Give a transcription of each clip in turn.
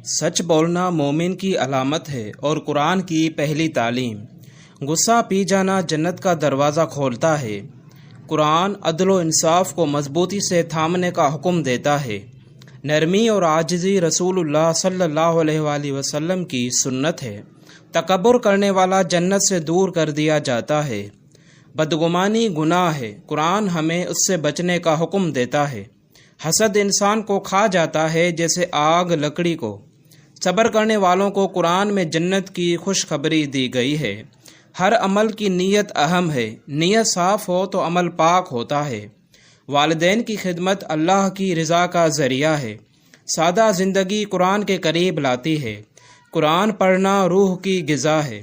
سچ بولنا مومن کی علامت ہے اور قرآن کی پہلی تعلیم۔ غصہ پی جانا جنت کا دروازہ کھولتا ہے۔ قرآن عدل و انصاف کو مضبوطی سے تھامنے کا حکم دیتا ہے۔ نرمی اور عاجزی رسول اللہ صلی اللہ علیہ وآلہ وسلم کی سنت ہے۔ تکبر کرنے والا جنت سے دور کر دیا جاتا ہے۔ بدگمانی گناہ ہے، قرآن ہمیں اس سے بچنے کا حکم دیتا ہے۔ حسد انسان کو کھا جاتا ہے جیسے آگ لکڑی کو۔ صبر کرنے والوں کو قرآن میں جنت کی خوشخبری دی گئی ہے۔ ہر عمل کی نیت اہم ہے، نیت صاف ہو تو عمل پاک ہوتا ہے۔ والدین کی خدمت اللہ کی رضا کا ذریعہ ہے۔ سادہ زندگی قرآن کے قریب لاتی ہے۔ قرآن پڑھنا روح کی غذا ہے۔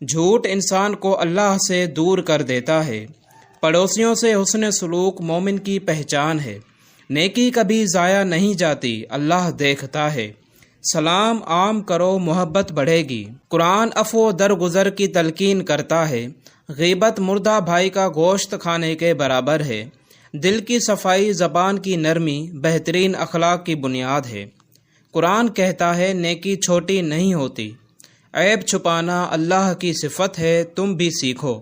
جھوٹ انسان کو اللہ سے دور کر دیتا ہے۔ پڑوسیوں سے حسن سلوک مومن کی پہچان ہے۔ نیکی کبھی ضائع نہیں جاتی، اللہ دیکھتا ہے۔ سلام عام کرو، محبت بڑھے گی۔ قرآن عفو درگزر کی تلقین کرتا ہے۔ غیبت مردہ بھائی کا گوشت کھانے کے برابر ہے۔ دل کی صفائی، زبان کی نرمی بہترین اخلاق کی بنیاد ہے۔ قرآن کہتا ہے نیکی چھوٹی نہیں ہوتی۔ عیب چھپانا اللہ کی صفت ہے، تم بھی سیکھو۔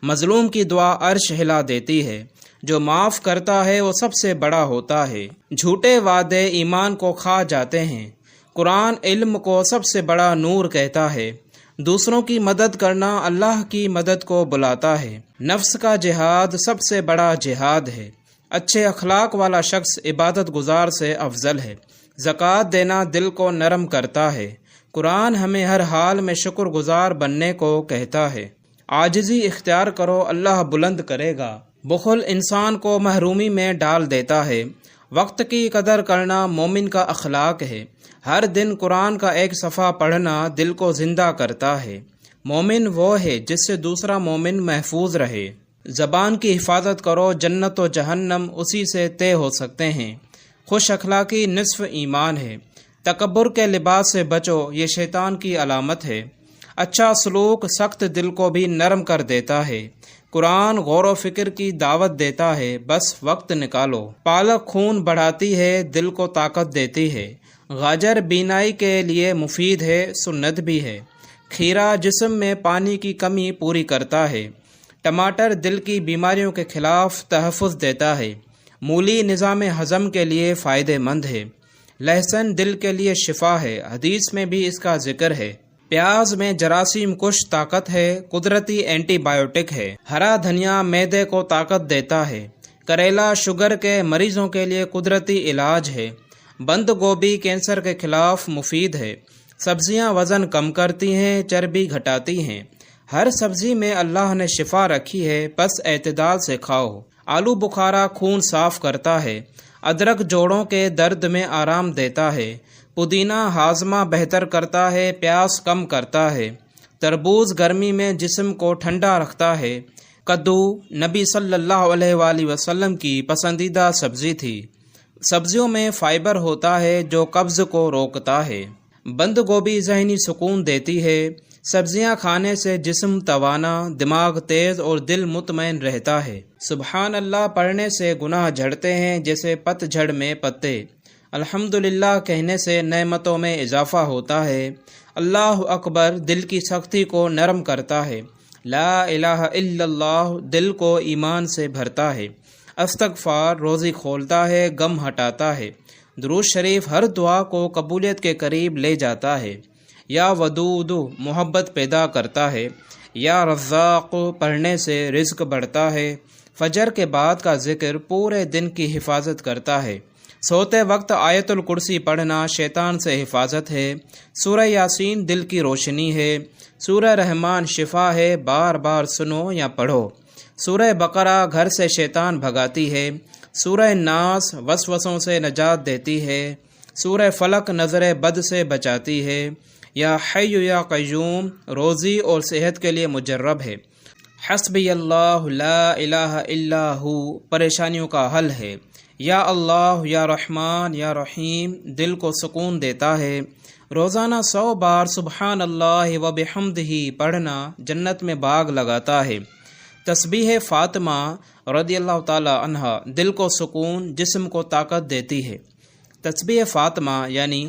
مظلوم کی دعا عرش ہلا دیتی ہے۔ جو معاف کرتا ہے وہ سب سے بڑا ہوتا ہے۔ جھوٹے وعدے ایمان کو کھا جاتے ہیں۔ قرآن علم کو سب سے بڑا نور کہتا ہے۔ دوسروں کی مدد کرنا اللہ کی مدد کو بلاتا ہے۔ نفس کا جہاد سب سے بڑا جہاد ہے۔ اچھے اخلاق والا شخص عبادت گزار سے افضل ہے۔ زکوٰۃ دینا دل کو نرم کرتا ہے۔ قرآن ہمیں ہر حال میں شکر گزار بننے کو کہتا ہے۔ عاجزی اختیار کرو، اللہ بلند کرے گا۔ بخل انسان کو محرومی میں ڈال دیتا ہے۔ وقت کی قدر کرنا مومن کا اخلاق ہے۔ ہر دن قرآن کا ایک صفحہ پڑھنا دل کو زندہ کرتا ہے۔ مومن وہ ہے جس سے دوسرا مومن محفوظ رہے۔ زبان کی حفاظت کرو، جنت و جہنم اسی سے طے ہو سکتے ہیں۔ خوش اخلاقی نصف ایمان ہے۔ تکبر کے لباس سے بچو، یہ شیطان کی علامت ہے۔ اچھا سلوک سخت دل کو بھی نرم کر دیتا ہے۔ قرآن غور و فکر کی دعوت دیتا ہے، بس وقت نکالو۔ پالک خون بڑھاتی ہے، دل کو طاقت دیتی ہے۔ گاجر بینائی کے لیے مفید ہے، سنت بھی ہے۔ کھیرا جسم میں پانی کی کمی پوری کرتا ہے۔ ٹماٹر دل کی بیماریوں کے خلاف تحفظ دیتا ہے۔ مولی نظام ہضم کے لیے فائدہ مند ہے۔ لہسن دل کے لیے شفا ہے، حدیث میں بھی اس کا ذکر ہے۔ پیاز میں جراثیم کش طاقت ہے، قدرتی اینٹی بائیوٹک ہے۔ ہرا دھنیا معدے کو طاقت دیتا ہے۔ کریلا شوگر کے مریضوں کے لیے قدرتی علاج ہے۔ بند گوبھی کینسر کے خلاف مفید ہے۔ سبزیاں وزن کم کرتی ہیں، چربی گھٹاتی ہیں۔ ہر سبزی میں اللہ نے شفا رکھی ہے، بس اعتدال سے کھاؤ۔ آلو بخارا خون صاف کرتا ہے۔ ادرک جوڑوں کے درد میں آرام دیتا ہے۔ پودینہ ہاضمہ بہتر کرتا ہے، پیاس کم کرتا ہے۔ تربوز گرمی میں جسم کو ٹھنڈا رکھتا ہے۔ کدو نبی صلی اللہ علیہ وآلہ وسلم کی پسندیدہ سبزی تھی۔ سبزیوں میں فائبر ہوتا ہے جو قبض کو روکتا ہے۔ بند گوبھی ذہنی سکون دیتی ہے۔ سبزیاں کھانے سے جسم توانا، دماغ تیز اور دل مطمئن رہتا ہے۔ سبحان اللہ پڑھنے سے گناہ جھڑتے ہیں جیسے پت جھڑ میں پتے۔ الحمدللہ کہنے سے نعمتوں میں اضافہ ہوتا ہے۔ اللہ اکبر دل کی سختی کو نرم کرتا ہے۔ لا الہ الا اللہ دل کو ایمان سے بھرتا ہے۔ استغفار روزی کھولتا ہے، غم ہٹاتا ہے۔ درود شریف ہر دعا کو قبولیت کے قریب لے جاتا ہے۔ یا ودود محبت پیدا کرتا ہے۔ یا رزاق پڑھنے سے رزق بڑھتا ہے۔ فجر کے بعد کا ذکر پورے دن کی حفاظت کرتا ہے۔ سوتے وقت آیت الکرسی پڑھنا شیطان سے حفاظت ہے۔ سورہ یاسین دل کی روشنی ہے۔ سورہ رحمان شفا ہے، بار بار سنو یا پڑھو۔ سورہ بقرہ گھر سے شیطان بھگاتی ہے۔ سورہ ناس وسوسوں سے نجات دیتی ہے۔ سورہ فلق نظر بد سے بچاتی ہے۔ یا حی یا قیوم روزی اور صحت کے لیے مجرب ہے۔ حسبی اللہ لا الہ الا ہو پریشانیوں کا حل ہے۔ یا اللہ یا رحمان یا رحیم دل کو سکون دیتا ہے۔ روزانہ 100 بار سبحان اللہ و بحمدہ پڑھنا جنت میں باغ لگاتا ہے۔ تسبیح فاطمہ رضی اللہ تعالی عنہا دل کو سکون، جسم کو طاقت دیتی ہے۔ تسبیح فاطمہ یعنی